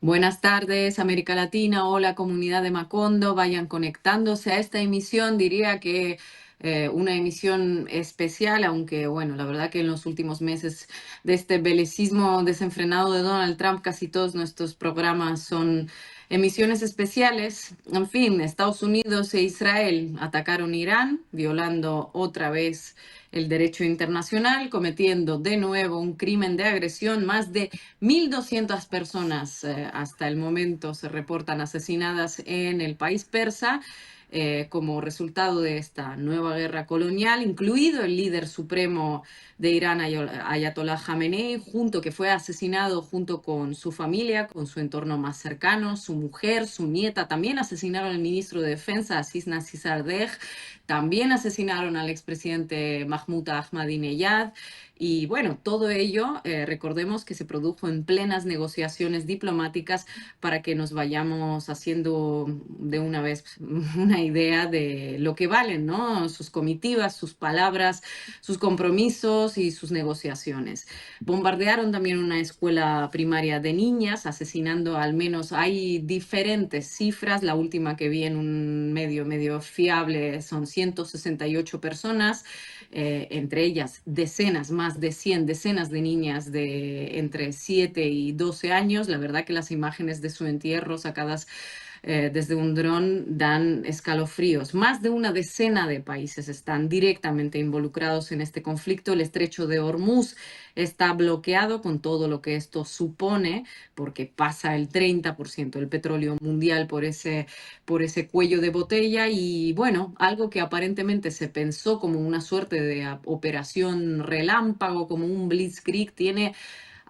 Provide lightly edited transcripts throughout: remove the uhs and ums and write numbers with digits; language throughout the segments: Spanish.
Buenas tardes, América Latina. Hola, comunidad de Macondo. Vayan conectándose a esta emisión. Diría que una emisión especial, aunque bueno, la verdad que en los últimos meses de este belicismo desenfrenado de Donald Trump, casi todos nuestros programas son emisiones especiales. En fin, Estados Unidos e Israel atacaron Irán, violando otra vez el derecho internacional, cometiendo de nuevo un crimen de agresión. Más de 1.200 personas hasta el momento se reportan asesinadas en el país persa como resultado de esta nueva guerra colonial, incluido el líder supremo de Irán, Ayatollah Khamenei, que fue asesinado junto con su familia, con su entorno más cercano, su mujer, su nieta. También asesinaron al ministro de Defensa, Aziz Nasrizadeh. También asesinaron al expresidente Mahmoud Ahmadinejad. Y bueno, todo ello, recordemos que se produjo en plenas negociaciones diplomáticas para que nos vayamos haciendo de una vez una idea de lo que valen, ¿no? Sus comitivas, sus palabras, sus compromisos y sus negociaciones. Bombardearon también una escuela primaria de niñas, asesinando al menos, hay diferentes cifras, la última que vi en un medio fiable son 168 personas, entre ellas decenas, más de 100 decenas de niñas de entre 7 y 12 años. La verdad que las imágenes de su entierro sacadas desde un dron dan escalofríos. Más de una decena de países están directamente involucrados en este conflicto. El estrecho de Hormuz está bloqueado con todo lo que esto supone, porque pasa el 30% del petróleo mundial por ese cuello de botella. Y bueno, algo que aparentemente se pensó como una suerte de operación relámpago, como un blitzkrieg, tiene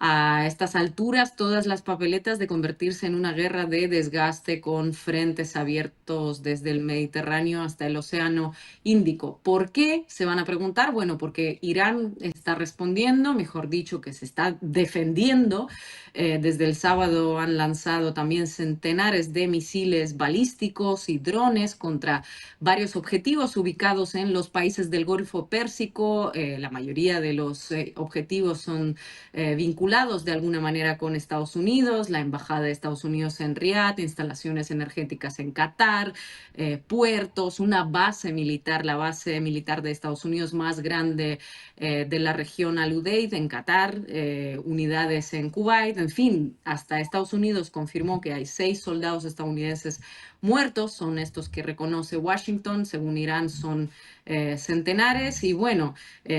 a estas alturas todas las papeletas de convertirse en una guerra de desgaste con frentes abiertos desde el Mediterráneo hasta el Océano Índico. ¿Por qué? Se van a preguntar. Bueno, porque Irán está respondiendo, mejor dicho, que se está defendiendo. Desde el sábado han lanzado también centenares de misiles balísticos y drones contra varios objetivos ubicados en los países del Golfo Pérsico. La mayoría de los objetivos son vinculados de alguna manera con Estados Unidos, la Embajada de Estados Unidos en Riad, instalaciones energéticas en Qatar, puertos, una base militar, la base militar de Estados Unidos más grande de la región Al Udeid en Qatar, unidades en Kuwait. En fin, hasta Estados Unidos confirmó que hay 6 soldados estadounidenses muertos, son estos que reconoce Washington. Según Irán son centenares. Y bueno,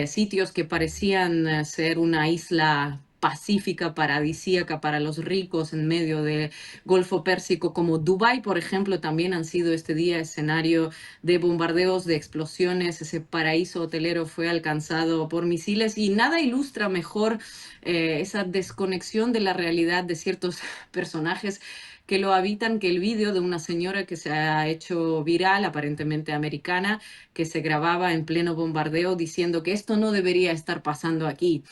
sitios que parecían ser una isla pacífica, paradisíaca para los ricos en medio del Golfo Pérsico, como Dubái, por ejemplo, también han sido este día escenario de bombardeos, de explosiones. Ese paraíso hotelero fue alcanzado por misiles, y nada ilustra mejor esa desconexión de la realidad de ciertos personajes que lo habitan, que el vídeo de una señora que se ha hecho viral, aparentemente americana, que se grababa en pleno bombardeo diciendo que esto no debería estar pasando aquí.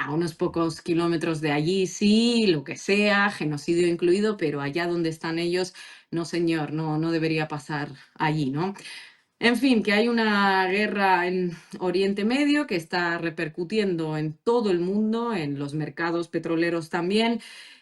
A unos pocos kilómetros de allí, sí, lo que sea, genocidio incluido, pero allá donde están ellos, no señor, no debería pasar allí, ¿no? En fin, que hay una guerra en Oriente Medio que está repercutiendo en todo el mundo, en los mercados petroleros también.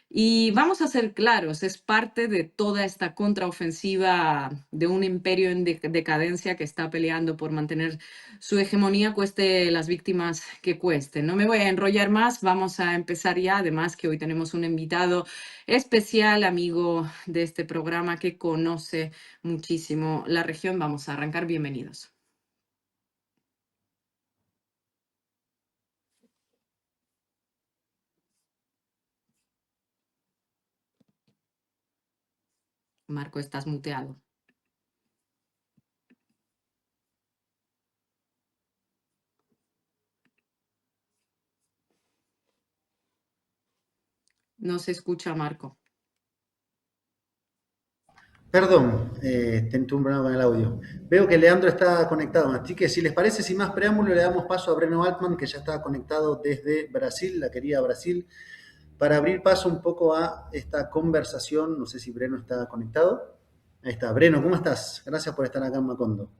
Y vamos a ser claros, es parte de toda esta contraofensiva de un imperio en decadencia que está peleando por mantener su hegemonía, cueste las víctimas que cueste. No me voy a enrollar más, vamos a empezar ya. Además que hoy tenemos un invitado especial, amigo de este programa, que conoce muchísimo la región. Vamos a arrancar. Bienvenidos. Marco, estás muteado. No se escucha, Marco. Perdón, tengo un problema con el audio. Veo que Leandro está conectado, así que si les parece, sin más preámbulo, le damos paso a Breno Altman, que ya está conectado desde Brasil, la querida Brasil, para abrir paso un poco a esta conversación. No sé si Breno está conectado. Ahí está. Breno, ¿cómo estás? Gracias por estar acá en Macondo.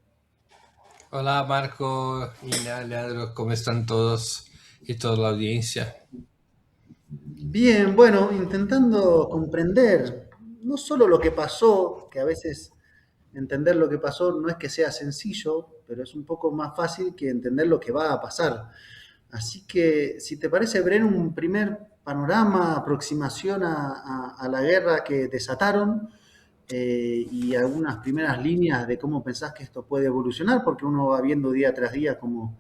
Hola Marco, Ina, Leandro, ¿cómo están todos y toda la audiencia? Bien, bueno, intentando comprender no solo lo que pasó, que a veces entender lo que pasó no es que sea sencillo, pero es un poco más fácil que entender lo que va a pasar. Así que, si te parece, Bren, un primer panorama, aproximación a la guerra que desataron y algunas primeras líneas de cómo pensás que esto puede evolucionar, porque uno va viendo día tras día cómo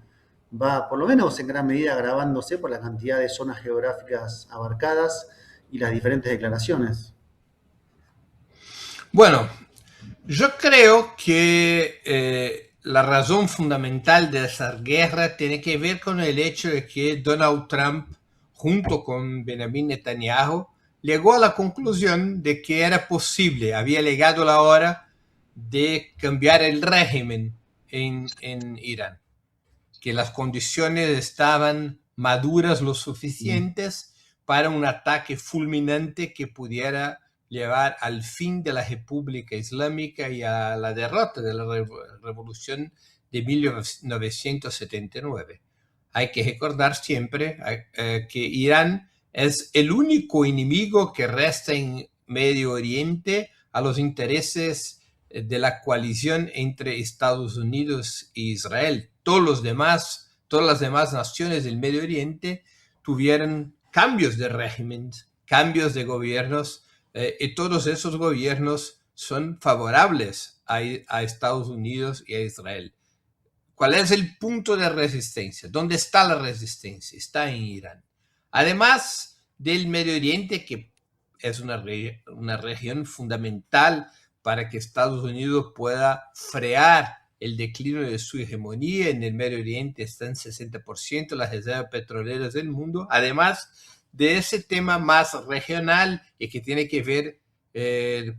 va, por lo menos en gran medida, agravándose por la cantidad de zonas geográficas abarcadas y las diferentes declaraciones. Bueno, yo creo que la razón fundamental de esa guerra tiene que ver con el hecho de que Donald Trump, junto con Benjamin Netanyahu, llegó a la conclusión de que era posible, había llegado la hora de cambiar el régimen en Irán, que las condiciones estaban maduras lo suficientes para un ataque fulminante que pudiera llevar al fin de la República Islámica y a la derrota de la revolución de 1979. Hay que recordar siempre que Irán es el único enemigo que resta en Medio Oriente a los intereses de la coalición entre Estados Unidos e Israel. Todas las demás naciones del Medio Oriente tuvieron cambios de régimen, cambios de gobiernos, y todos esos gobiernos son favorables a Estados Unidos y a Israel. ¿Cuál es el punto de resistencia? ¿Dónde está la resistencia? Está en Irán. Además del Medio Oriente, que es una región fundamental para que Estados Unidos pueda frear el declino de su hegemonía. En el Medio Oriente están 60% las reservas petroleras del mundo. Además de ese tema más regional y que tiene que ver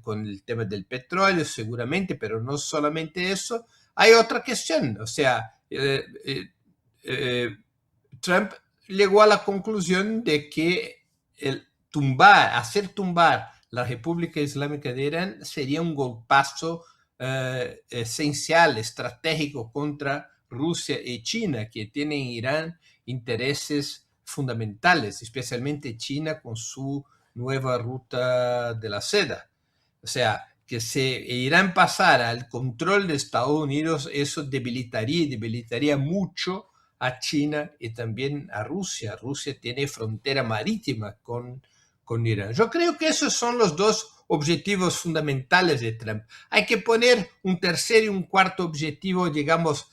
con el tema del petróleo, seguramente, pero no solamente eso. Hay otra cuestión, o sea, Trump llegó a la conclusión de que hacer tumbar la República Islámica de Irán sería un golpazo esencial, estratégico contra Rusia y China, que tienen en Irán intereses fundamentales, especialmente China con su nueva ruta de la seda. O sea, que si Irán pasara al control de Estados Unidos, eso debilitaría mucho a China y también a Rusia. Rusia tiene frontera marítima con Irán. Yo creo que esos son los dos objetivos fundamentales de Trump. Hay que poner un tercer y un cuarto objetivo, digamos,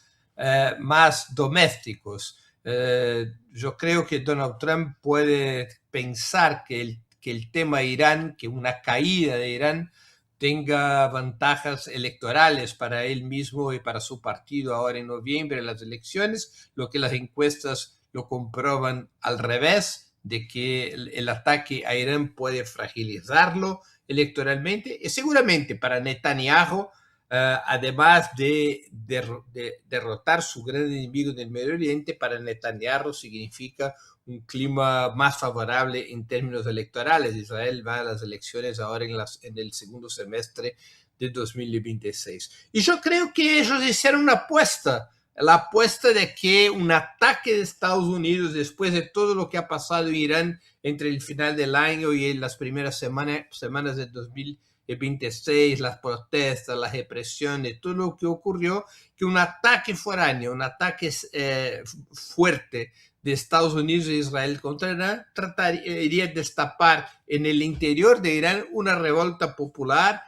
más domésticos. Yo creo que Donald Trump puede pensar que el tema Irán, que una caída de Irán tenga ventajas electorales para él mismo y para su partido ahora en noviembre en las elecciones, lo que las encuestas lo comprueban al revés, de que el ataque a Irán puede fragilizarlo electoralmente y seguramente para Netanyahu, además de derrotar su gran enemigo del Medio Oriente, para Netanyahu significa un clima más favorable en términos electorales. Israel va a las elecciones ahora en el segundo semestre de 2026. Y yo creo que ellos hicieron una apuesta, la apuesta de que un ataque de Estados Unidos, después de todo lo que ha pasado en Irán entre el final del año y en las primeras semanas de 2026, las protestas, las represiones, todo lo que ocurrió, que un ataque foráneo, un ataque fuerte de Estados Unidos e Israel contra Irán iría a destapar en el interior de Irán una revolta popular,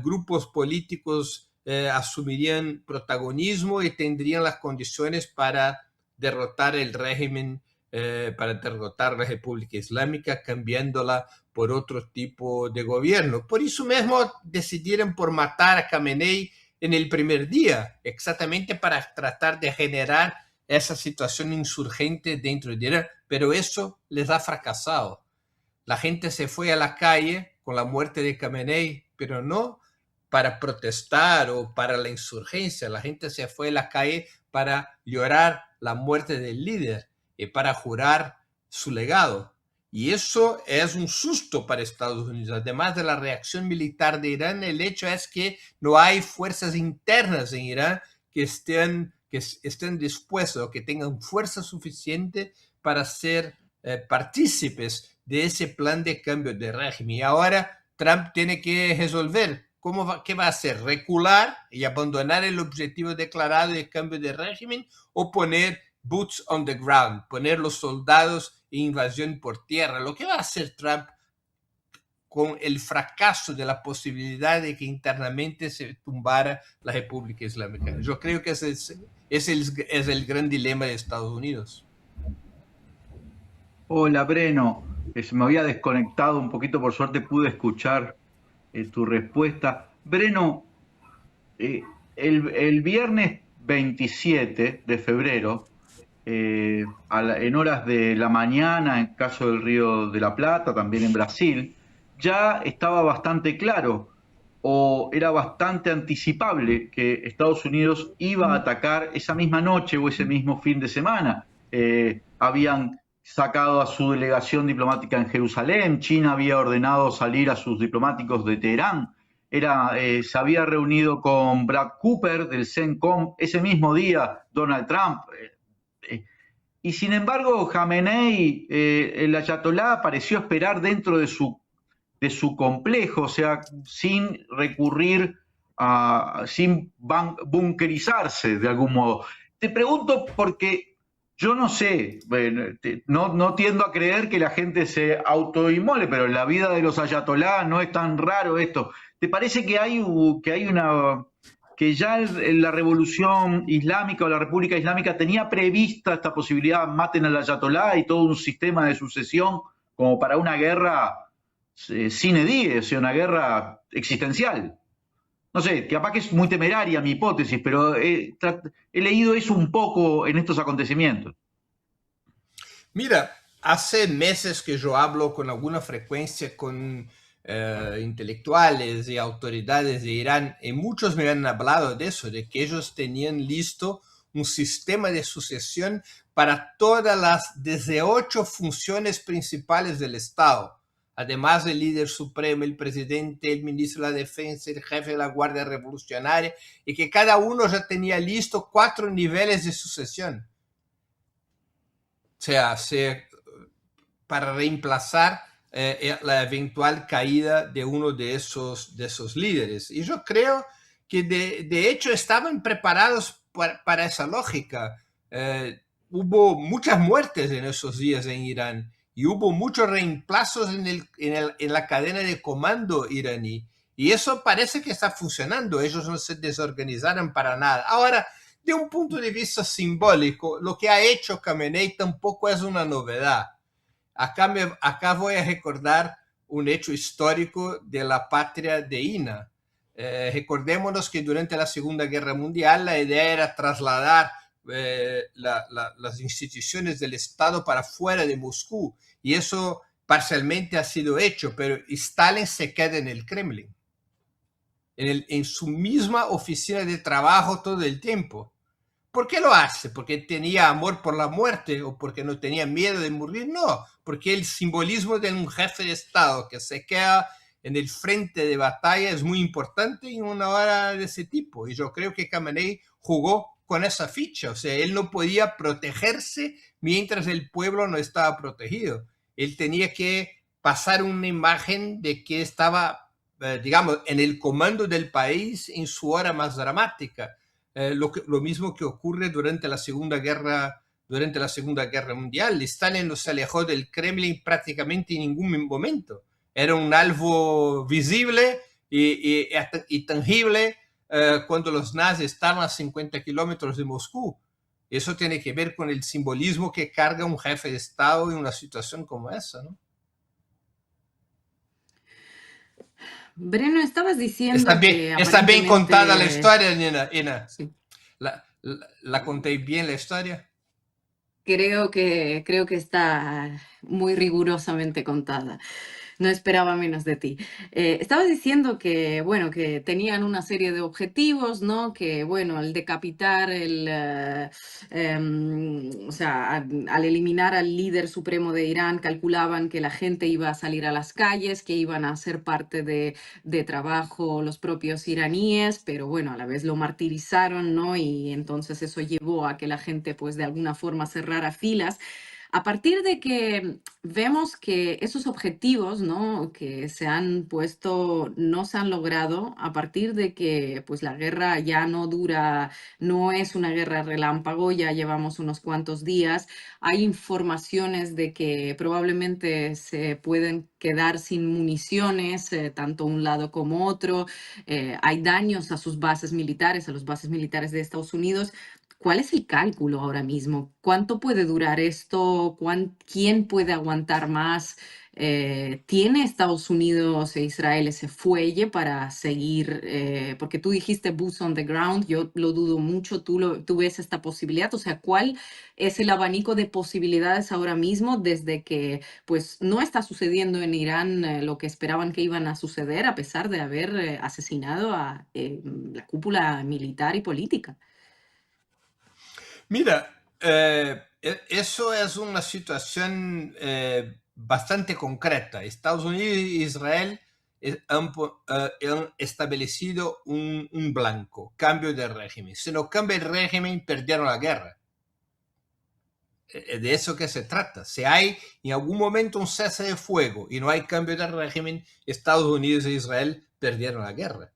grupos políticos asumirían protagonismo y tendrían las condiciones para derrotar el régimen, para derrotar la República Islámica, cambiándola por otro tipo de gobierno. Por eso mismo decidieron por matar a Khamenei en el primer día, exactamente para tratar de generar esa situación insurgente dentro de Irán, pero eso les ha fracasado. La gente se fue a la calle con la muerte de Khamenei, pero no para protestar o para la insurgencia. La gente se fue a la calle para llorar la muerte del líder y para jurar su legado. Y eso es un susto para Estados Unidos. Además de la reacción militar de Irán, el hecho es que no hay fuerzas internas en Irán que estén dispuestos o que tengan fuerza suficiente para hacer partícipes de ese plan de cambio de régimen. Y ahora Trump tiene que resolver qué va a hacer, recular y abandonar el objetivo declarado de cambio de régimen o poner boots on the ground, poner los soldados e invasión por tierra. Lo que va a hacer Trump con el fracaso de la posibilidad de que internamente se tumbara la República Islámica. Yo creo que ese es el gran dilema de Estados Unidos. Hola, Breno. Se me había desconectado un poquito, por suerte pude escuchar tu respuesta. Breno, el viernes 27 de febrero, en horas de la mañana, en caso del Río de la Plata, también en Brasil, ya estaba bastante claro o era bastante anticipable que Estados Unidos iba a atacar esa misma noche o ese mismo fin de semana. Habían sacado a su delegación diplomática en Jerusalén, China había ordenado salir a sus diplomáticos de Teherán, se había reunido con Brad Cooper del CENTCOM, ese mismo día Donald Trump. Y sin embargo, Jamenei, el ayatolá, pareció esperar dentro de su complejo, o sea, sin recurrir sin bunkerizarse de algún modo. Te pregunto porque yo no sé, no tiendo a creer que la gente se autoinmole, pero en la vida de los ayatolás no es tan raro esto. ¿Te parece que que ya la revolución islámica o la república islámica tenía prevista esta posibilidad, maten al ayatolá y todo un sistema de sucesión como para una guerra sine die, o sea, una guerra existencial? No sé, capaz que es muy temeraria mi hipótesis, pero he leído eso un poco en estos acontecimientos. Mira, hace meses que yo hablo con alguna frecuencia con intelectuales y autoridades de Irán, y muchos me han hablado de eso, de que ellos tenían listo un sistema de sucesión para todas las 18 funciones principales del Estado. Además del líder supremo, el presidente, el ministro de la defensa, el jefe de la Guardia Revolucionaria, y que cada uno ya tenía listo 4 niveles de sucesión. O sea, para reemplazar la eventual caída de uno de esos líderes. Y yo creo que de hecho estaban preparados para esa lógica. Hubo muchas muertes en esos días en Irán y hubo muchos reemplazos en la cadena de comando iraní. Y eso parece que está funcionando. Ellos no se desorganizaron para nada. Ahora, de un punto de vista simbólico, lo que ha hecho Khamenei tampoco es una novedad. Acá voy a recordar un hecho histórico de la patria de INA. Recordémonos que durante la Segunda Guerra Mundial la idea era trasladar las instituciones del Estado para fuera de Moscú, y eso parcialmente ha sido hecho, pero Stalin se queda en el Kremlin, en su misma oficina de trabajo todo el tiempo. ¿Por qué lo hace? ¿Porque tenía amor por la muerte o porque no tenía miedo de morir? No, porque el simbolismo de un jefe de Estado que se queda en el frente de batalla es muy importante en una hora de ese tipo. Y yo creo que Khamenei jugó con esa ficha. O sea, él no podía protegerse mientras el pueblo no estaba protegido. Él tenía que pasar una imagen de que estaba, digamos, en el comando del país en su hora más dramática. Lo mismo que ocurre durante la Segunda Guerra Mundial. Stalin no se alejó del Kremlin prácticamente en ningún momento. Era un algo visible y tangible cuando los nazis estaban a 50 kilómetros de Moscú. Eso tiene que ver con el simbolismo que carga un jefe de Estado en una situación como esa, ¿no? Breno, estabas diciendo está bien, que está bien contada la aparentemente... historia, Ina. Sí. ¿La conté bien la historia? Creo que está muy rigurosamente contada. No esperaba menos de ti. Estabas diciendo que, bueno, que tenían una serie de objetivos, ¿no? Que, bueno, al decapitar o sea, al eliminar al líder supremo de Irán, calculaban que la gente iba a salir a las calles, que iban a ser parte de trabajo los propios iraníes, pero bueno, a la vez lo martirizaron, ¿no? Y entonces eso llevó a que la gente, pues, de alguna forma cerrara filas. A partir de que vemos que esos objetivos, ¿no?, que se han puesto no se han logrado, a partir de que pues la guerra ya no dura, no es una guerra relámpago, ya llevamos unos cuantos días, hay informaciones de que probablemente se pueden quedar sin municiones, tanto un lado como otro, hay daños a sus bases militares, a las bases militares de Estados Unidos. ¿Cuál es el cálculo ahora mismo? ¿Cuánto puede durar esto? ¿Quién puede aguantar más? ¿Tiene Estados Unidos e Israel ese fuelle para seguir? Porque tú dijiste boots on the ground, yo lo dudo mucho, tú ves esta posibilidad, o sea, ¿cuál es el abanico de posibilidades ahora mismo desde que pues no está sucediendo en Irán lo que esperaban que iban a suceder a pesar de haber asesinado a la cúpula militar y política? Mira, eso es una situación bastante concreta. Estados Unidos y Israel han establecido un blanco, cambio de régimen. Si no cambia el régimen, perdieron la guerra. De eso que se trata. Si hay en algún momento un cese de fuego y no hay cambio de régimen, Estados Unidos e Israel perdieron la guerra.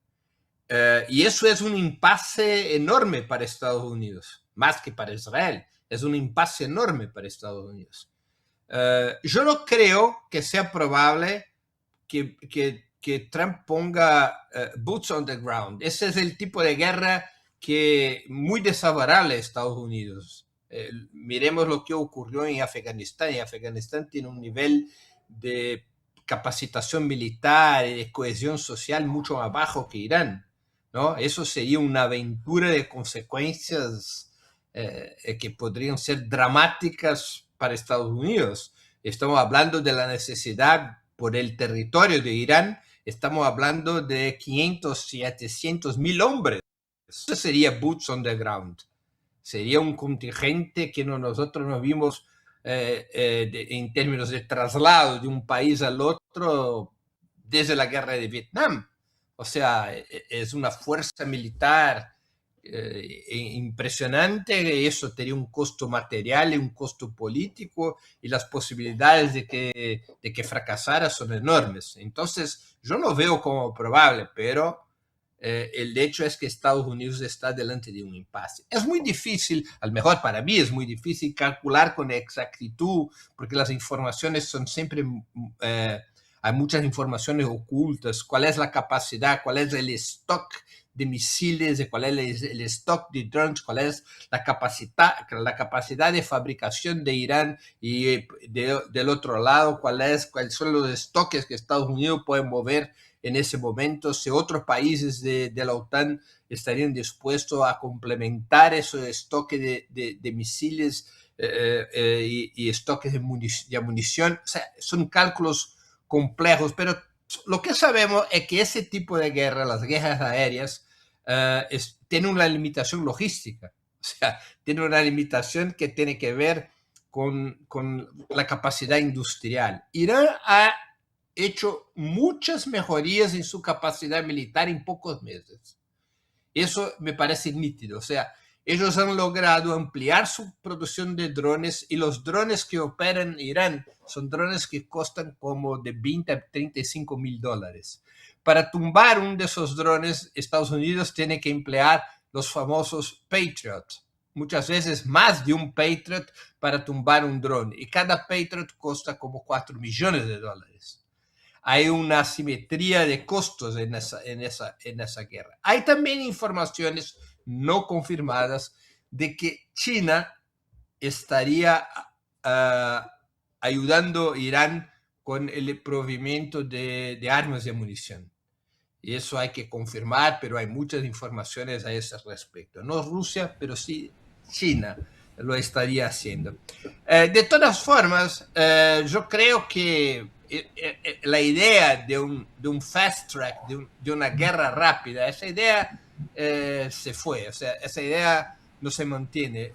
Y eso es un impasse enorme para Estados Unidos, más que para Israel. Es un impasse enorme para Estados Unidos. Yo no creo que sea probable que Trump ponga boots on the ground. Ese es el tipo de guerra que muy desfavorable a Estados Unidos. Miremos lo que ocurrió en Afganistán. Y Afganistán tiene un nivel de capacitación militar y de cohesión social mucho más bajo que Irán, ¿no? Eso sería una aventura de consecuencias que podrían ser dramáticas para Estados Unidos. Estamos hablando de la necesidad por el territorio de Irán, estamos hablando de 500, 700 mil hombres. Eso sería boots on the ground. Sería un contingente que nosotros nos vimos en términos de traslado de un país al otro desde la guerra de Vietnam. O sea, es una fuerza militar impresionante. Eso tenía un costo material y un costo político, y las posibilidades de que fracasara son enormes. Entonces, yo no veo como probable, pero el hecho es que Estados Unidos está delante de un impasse. Es muy difícil, a lo mejor para mí es muy difícil calcular con exactitud, porque las informaciones son siempre, hay muchas informaciones ocultas. ¿Cuál es la capacidad? ¿Cuál es el stock de misiles? ¿Cuál es el stock de drones? ¿Cuál es la capacidad de fabricación de Irán? Y del otro lado, ¿cuáles son los estoques que Estados Unidos puede mover en ese momento? Si otros países de la OTAN estarían dispuestos a complementar ese estoque de misiles y estoques de munición. O sea, son cálculos complejos, pero lo que sabemos es que ese tipo de guerra, las guerras aéreas, tiene una limitación logística. O sea, tiene una limitación que tiene que ver con la capacidad industrial. Irán ha hecho muchas mejorías en su capacidad militar en pocos meses. Eso me parece nítido. O sea, ellos han logrado ampliar su producción de drones, y los drones que operan en Irán son drones que costan como de 20 a 35 mil dólares. Para tumbar uno de esos drones, Estados Unidos tiene que emplear los famosos Patriot. Muchas veces más de un Patriot para tumbar un dron, y cada Patriot cuesta como 4 millones de dólares. Hay una asimetría de costos en esa guerra. Hay también informaciones no confirmadas de que China estaría ayudando a Irán con el provimiento de armas y munición. Y eso hay que confirmar, pero hay muchas informaciones a ese respecto. No Rusia, pero sí China lo estaría haciendo. De todas formas, yo creo que la idea de un fast track, de una guerra rápida, esa idea se fue. O sea, esa idea no se mantiene.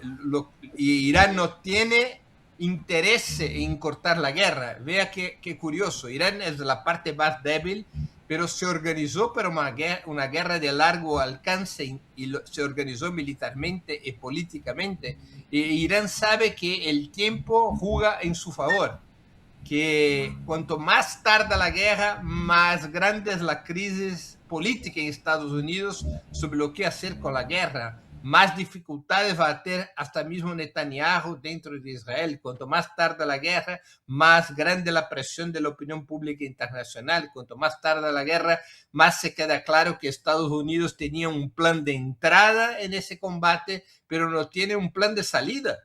Y Irán no tiene interés en cortar la guerra. Vea qué curioso. Irán es la parte más débil pero se organizó para una guerra de largo alcance y se organizó militarmente y políticamente. Irán sabe que el tiempo juega en su favor, que cuanto más tarda la guerra, más grande es la crisis política en Estados Unidos sobre lo que hacer con la guerra. Más dificultades va a tener hasta mismo Netanyahu dentro de Israel. Cuanto más tarda la guerra, más grande la presión de la opinión pública internacional. Cuanto más tarda la guerra, más se queda claro que Estados Unidos tenía un plan de entrada en ese combate, pero no tiene un plan de salida.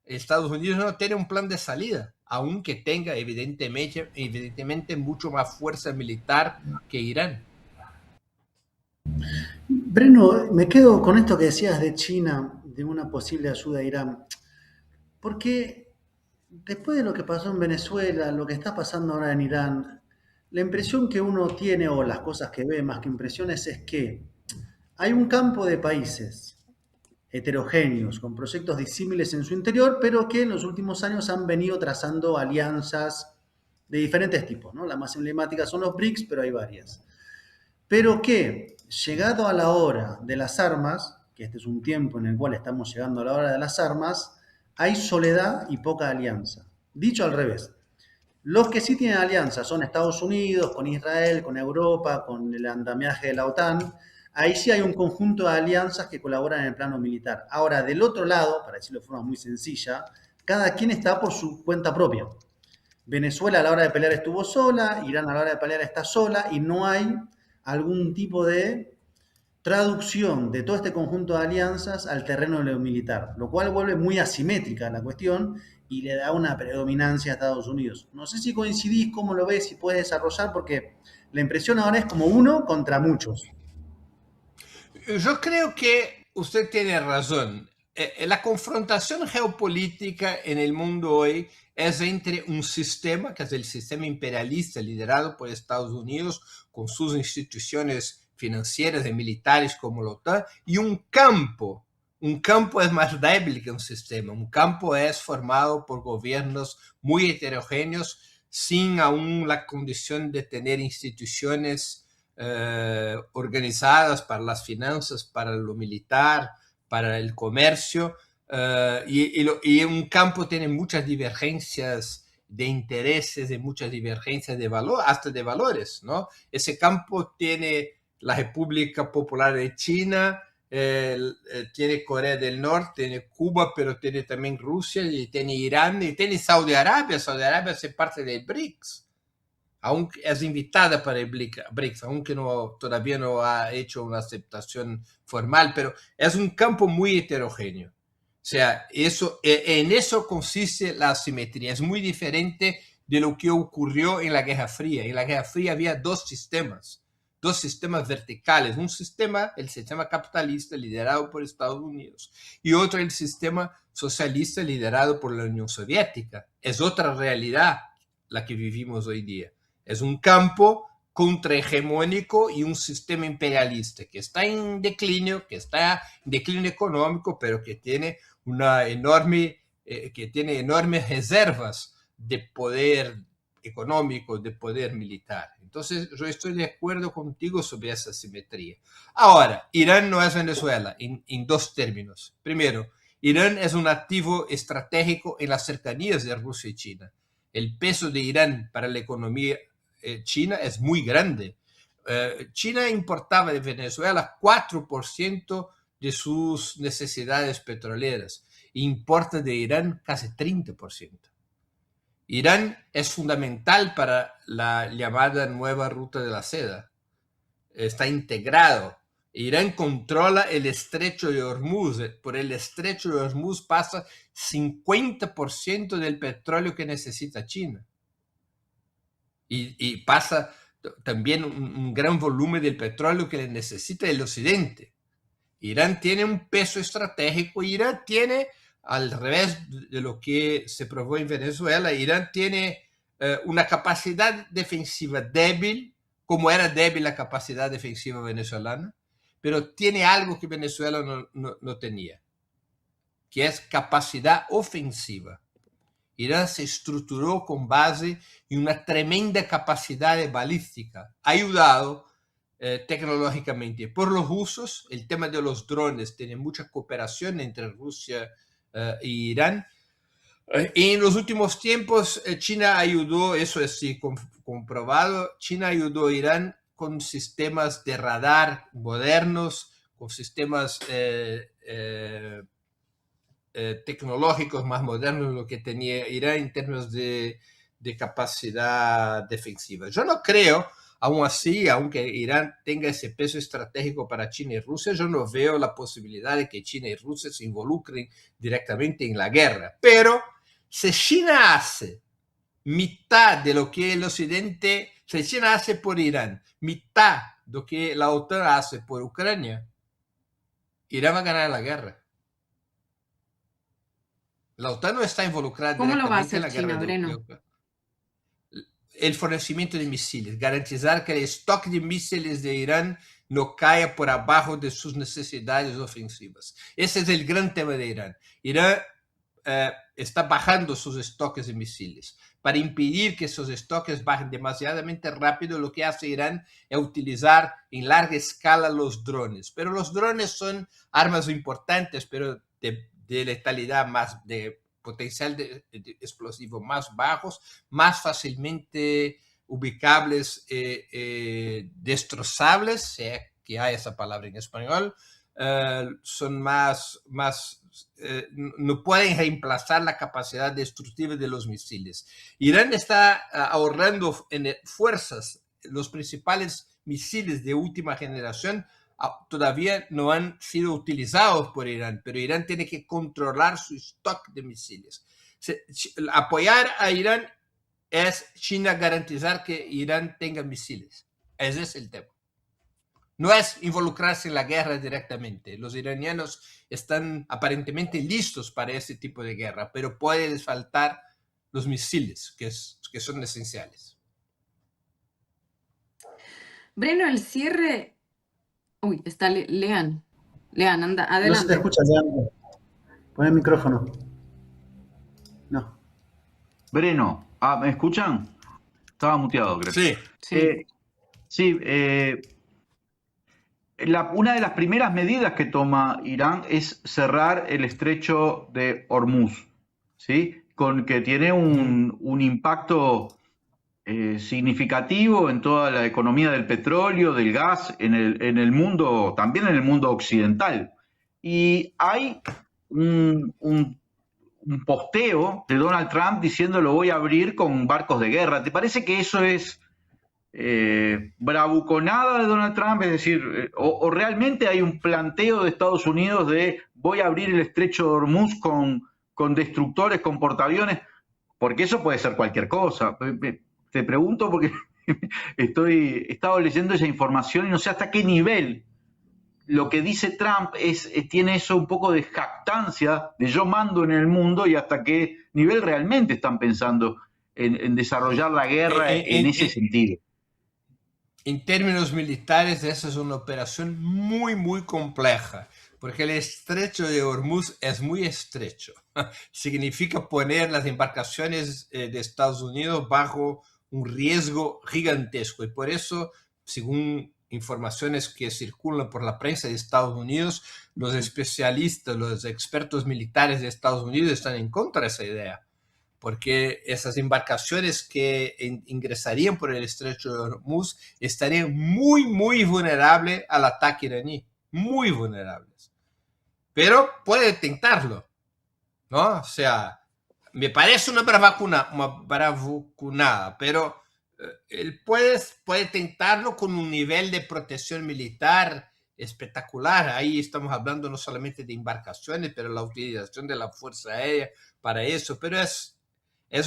Estados Unidos no tiene un plan de salida, aunque tenga evidentemente mucho más fuerza militar que Irán. Breno, me quedo con esto que decías de China, de una posible ayuda a Irán, porque después de lo que pasó en Venezuela, lo que está pasando ahora en Irán, la impresión que uno tiene, o las cosas que ve más que impresiones, es que hay un campo de países heterogéneos, con proyectos disímiles en su interior, pero que en los últimos años han venido trazando alianzas de diferentes tipos, ¿no? Las más emblemáticas son los BRICS, pero hay varias. Pero que, llegado a la hora de las armas, que este es un tiempo en el cual estamos llegando a la hora de las armas, hay soledad y poca alianza. Dicho al revés, los que sí tienen alianza son Estados Unidos, con Israel, con Europa, con el andamiaje de la OTAN. Ahí sí hay un conjunto de alianzas que colaboran en el plano militar. Ahora, del otro lado, para decirlo de forma muy sencilla, cada quien está por su cuenta propia. Venezuela a la hora de pelear estuvo sola, Irán a la hora de pelear está sola, y no hay algún tipo de traducción de todo este conjunto de alianzas al terreno de lo militar, lo cual vuelve muy asimétrica la cuestión y le da una predominancia a Estados Unidos. No sé si coincidís, cómo lo ves, si puedes desarrollar, porque la impresión ahora es como uno contra muchos. Yo creo que usted tiene razón. La confrontación geopolítica en el mundo hoy es entre un sistema, que es el sistema imperialista liderado por Estados Unidos, con sus instituciones financieras y militares como la OTAN, y un campo. Un campo es más débil que un sistema. Un campo es formado por gobiernos muy heterogéneos, sin aún la condición de tener instituciones organizadas para las finanzas, para lo militar, para el comercio, y un campo tiene muchas divergencias de intereses, de muchas divergencias de valor, hasta de valores, ¿no? Ese campo tiene la República Popular de China, tiene Corea del Norte, tiene Cuba, pero tiene también Rusia, y tiene Irán, y tiene Saudi Arabia. Saudi Arabia hace parte del BRICS. Aunque es invitada para el BRICS, aunque todavía no ha hecho una aceptación formal, pero es un campo muy heterogéneo. O sea, en eso consiste la asimetría. Es muy diferente de lo que ocurrió en la Guerra Fría. En la Guerra Fría había dos sistemas verticales. Un sistema, el sistema capitalista, liderado por Estados Unidos, y otro, el sistema socialista, liderado por la Unión Soviética. Es otra realidad la que vivimos hoy día. Es un campo contrahegemónico y un sistema imperialista que está en declinio económico, pero que tiene enormes reservas de poder económico, de poder militar. Entonces, yo estoy de acuerdo contigo sobre esa simetría. Ahora, Irán no es Venezuela en dos términos. Primero, Irán es un activo estratégico en las cercanías de Rusia y China. El peso de Irán para la economía china es muy grande. China importaba de Venezuela 4% de sus necesidades petroleras. Importa de Irán casi 30%. Irán es fundamental para la llamada nueva ruta de la seda. Está integrado. Irán controla el estrecho de Hormuz. Por el estrecho de Hormuz pasa 50% del petróleo que necesita China. Y pasa también un gran volumen del petróleo que necesita el occidente. Irán tiene un peso estratégico. Irán tiene, al revés de lo que se probó en Venezuela, Irán tiene una capacidad defensiva débil, como era débil la capacidad defensiva venezolana, pero tiene algo que Venezuela no tenía, que es capacidad ofensiva. Irán se estructuró con base en una tremenda capacidad balística, ayudado tecnológicamente por los rusos. El tema de los drones tiene mucha cooperación entre Rusia e Irán. En los últimos tiempos, China ayudó, eso es sí comprobado, China ayudó a Irán con sistemas de radar modernos, con sistemas tecnológicos más modernos de lo que tenía Irán en términos de capacidad defensiva. Yo no creo, aún así, aunque Irán tenga ese peso estratégico para China y Rusia, yo no veo la posibilidad de que China y Rusia se involucren directamente en la guerra. Pero si China hace mitad de lo que el Occidente, si China hace por Irán, mitad de lo que la OTAN hace por Ucrania, Irán va a ganar la guerra. La OTAN no está involucrada ¿Cómo lo va a directamente en hacer la guerra China, de Breno? Ucrania. El fornecimiento de misiles, garantizar que el stock de misiles de Irán no caiga por abajo de sus necesidades ofensivas. Ese es el gran tema de Irán. Irán está bajando sus estoques de misiles. Para impedir que esos estoques bajen demasiadamente rápido, lo que hace Irán es utilizar en larga escala los drones. Pero los drones son armas importantes, pero de letalidad más, de potencial de explosivo más bajos, más fácilmente ubicables, destrozables, si es que hay esa palabra en español, son más no pueden reemplazar la capacidad destructiva de los misiles. Irán está ahorrando en fuerzas. Los principales misiles de última generación todavía no han sido utilizados por Irán, pero Irán tiene que controlar su stock de misiles. Apoyar a Irán es China garantizar que Irán tenga misiles. Ese es el tema. No es involucrarse en la guerra directamente. Los iranianos están aparentemente listos para ese tipo de guerra, pero puede les faltar los misiles, que son esenciales. Breno, el cierre... Uy, está Lean. Lean, anda, adelante. No se te escucha, Leandro. Pon el micrófono. No. Breno, ¿me escuchan? Estaba muteado, creo. Sí. Una de las primeras medidas que toma Irán es cerrar el estrecho de Hormuz, ¿sí? Con que tiene un impacto significativo en toda la economía del petróleo, del gas, en el mundo, también en el mundo occidental. Y hay un posteo de Donald Trump diciendo lo voy a abrir con barcos de guerra. ¿Te parece que eso es bravuconada de Donald Trump? Es decir, o realmente hay un planteo de Estados Unidos de voy a abrir el estrecho de Hormuz con destructores, con portaaviones, porque eso puede ser cualquier cosa. Te pregunto porque he estado leyendo esa información y no sé hasta qué nivel lo que dice Trump tiene eso un poco de jactancia, de yo mando en el mundo, y hasta qué nivel realmente están pensando en desarrollar la guerra en ese sentido. En términos militares, esa es una operación muy, muy compleja, porque el estrecho de Hormuz es muy estrecho. Significa poner las embarcaciones de Estados Unidos bajo un riesgo gigantesco. Y por eso, según informaciones que circulan por la prensa de Estados Unidos, los especialistas, los expertos militares de Estados Unidos están en contra de esa idea, porque esas embarcaciones que ingresarían por el estrecho de Hormuz estarían muy, muy vulnerables al ataque iraní, muy vulnerables. Pero puede tentarlo, ¿no? O sea, me parece una bravuconada, pero él puede tentarlo con un nivel de protección militar espectacular. Ahí estamos hablando no solamente de embarcaciones, pero la utilización de la Fuerza Aérea para eso, pero es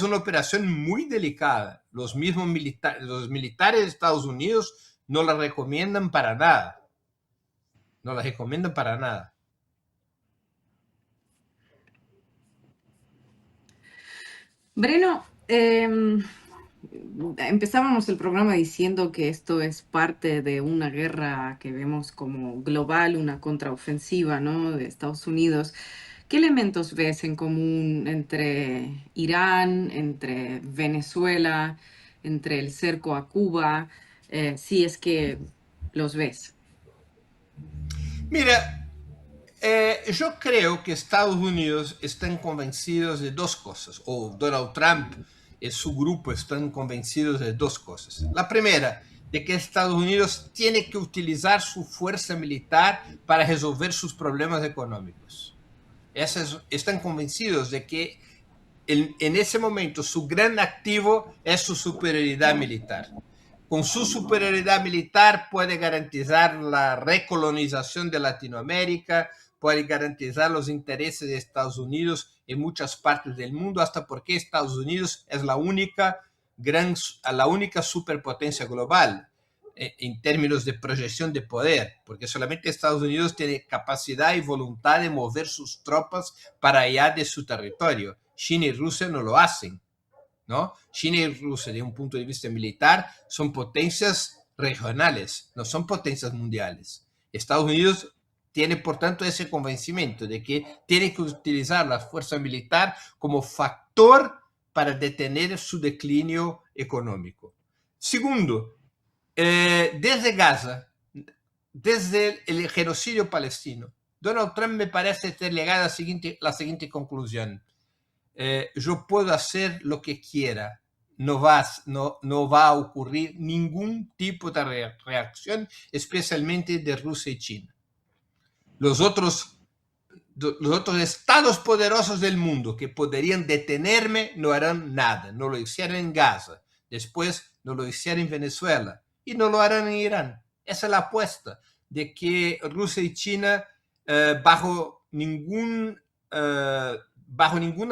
una operación muy delicada. Los mismos militares de Estados Unidos no la recomiendan para nada. No la recomiendan para nada. Breno, empezábamos el programa diciendo que esto es parte de una guerra que vemos como global, una contraofensiva, ¿no?, de Estados Unidos. ¿Qué elementos ves en común entre Irán, entre Venezuela, entre el cerco a Cuba, si es que los ves? Mira, yo creo que Estados Unidos están convencidos de dos cosas, o Donald Trump y su grupo están convencidos de dos cosas. La primera, de que Estados Unidos tiene que utilizar su fuerza militar para resolver sus problemas económicos. Están convencidos de que en ese momento su gran activo es su superioridad militar. Con su superioridad militar puede garantizar la recolonización de Latinoamérica, puede garantizar los intereses de Estados Unidos en muchas partes del mundo, hasta porque Estados Unidos es la única superpotencia global en términos de proyección de poder, porque solamente Estados Unidos tiene capacidad y voluntad de mover sus tropas para allá de su territorio. China y Rusia no lo hacen, ¿no? China y Rusia, de un punto de vista militar, son potencias regionales, no son potencias mundiales. Estados Unidos tiene, por tanto, ese convencimiento de que tiene que utilizar la fuerza militar como factor para detener su declinio económico. Segundo, desde Gaza, desde el genocidio palestino, Donald Trump me parece ter llegado a la siguiente conclusión. Yo puedo hacer lo que quiera, no va a ocurrir ningún tipo de reacción, especialmente de Rusia y China. Los otros estados poderosos del mundo que podrían detenerme no harán nada. No lo hicieron en Gaza, después no lo hicieron en Venezuela y no lo harán en Irán. Esa es la apuesta de que Rusia y China, bajo ninguna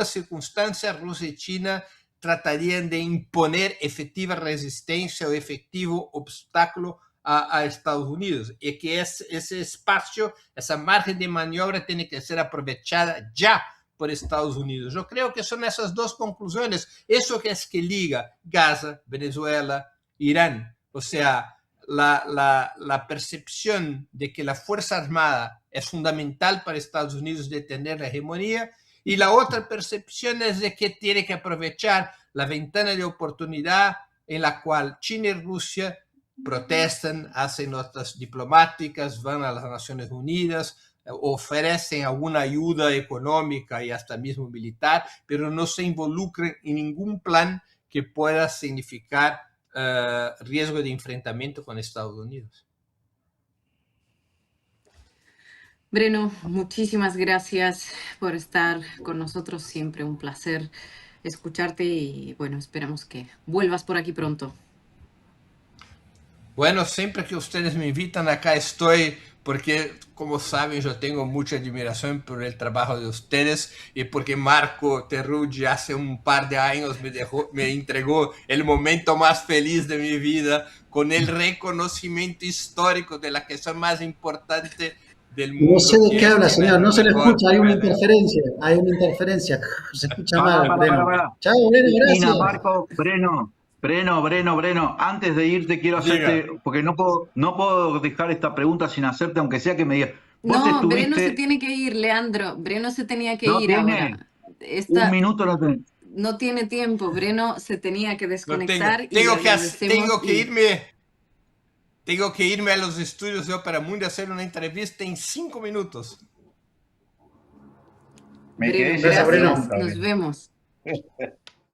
circunstancia, Rusia y China tratarían de imponer efectiva resistencia o efectivo obstáculo a Estados Unidos, y que ese espacio, esa margen de maniobra tiene que ser aprovechada ya por Estados Unidos. Yo creo que son esas dos conclusiones, eso que es que liga Gaza, Venezuela, Irán. O sea, la percepción de que la Fuerza Armada es fundamental para Estados Unidos detener la hegemonía, y la otra percepción es de que tiene que aprovechar la ventana de oportunidad en la cual China y Rusia protestan, hacen notas diplomáticas, van a las Naciones Unidas, ofrecen alguna ayuda económica y hasta mismo militar, pero no se involucran en ningún plan que pueda significar riesgo de enfrentamiento con Estados Unidos. Breno, muchísimas gracias por estar con nosotros. Siempre un placer escucharte y bueno, esperamos que vuelvas por aquí pronto. Bueno, siempre que ustedes me invitan, acá estoy, porque como saben, yo tengo mucha admiración por el trabajo de ustedes y porque Marco Terruggi hace un par de años me entregó el momento más feliz de mi vida con el reconocimiento histórico de la cosa más importante del mundo. No sé de qué habla, señor, no se le escucha, hay una interferencia, se escucha mal, Breno. Chao, Breno, gracias. Nina, Marco, Breno, antes de irte quiero hacerte, porque no puedo dejar esta pregunta sin hacerte, aunque sea que me digas. No, Breno se tiene que ir, Leandro, Breno se tenía que ir ahora. Un minuto no tiene. No tiene tiempo, Breno se tenía que desconectar. Tengo que irme a los estudios de Opera Mundi a hacer una entrevista en 5 minutos. Breno, gracias, nos vemos.